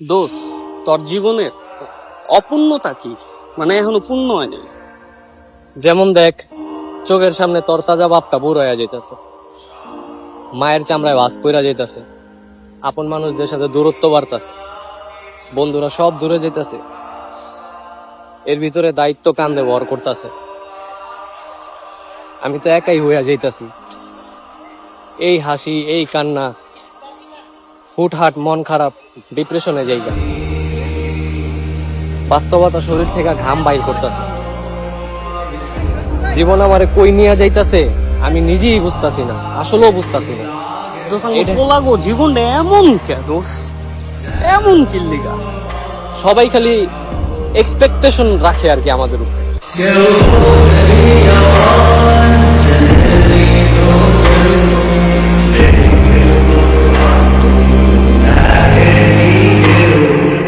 দোষ, তোর জীবনের অপূর্ণতা কি? মানে এখনো পূর্ণ হয়নি। যেমন দেখ, চোখের সামনে তরতাজা বাপটা বুড়ো হয়ে যাইতেছে, মায়ের চামড়ায় ভাস পইরা যাইতেছে, আপন মানুষদের সাথে দূরত্ব বাড়তেছে, বন্ধুরা সব দূরে যাইতেছে, এর ভিতরে দায়িত্ব কান্দে ভর করতেছে। আমি তো একাই হইয়া যাইতাছি। এই হাসি, এই কান্না, হুটহাট মন খারাপ, ডিপ্রেশনে যাইগা। বাস্তবতা শরীর থেকে ঘাম বাইর করতেছে। জীবন আমারে কই নিয়ে যাইতাছে আমি নিজেই বুঝতাছি না, আসলেও বুঝতাছি না। দোষ পোলাগো জীবনটা এমন কে দোষ, এমন কি লিগা? সবাই খালি এক্সপেকটেশন রাখে আর কি আমাদের উপরে।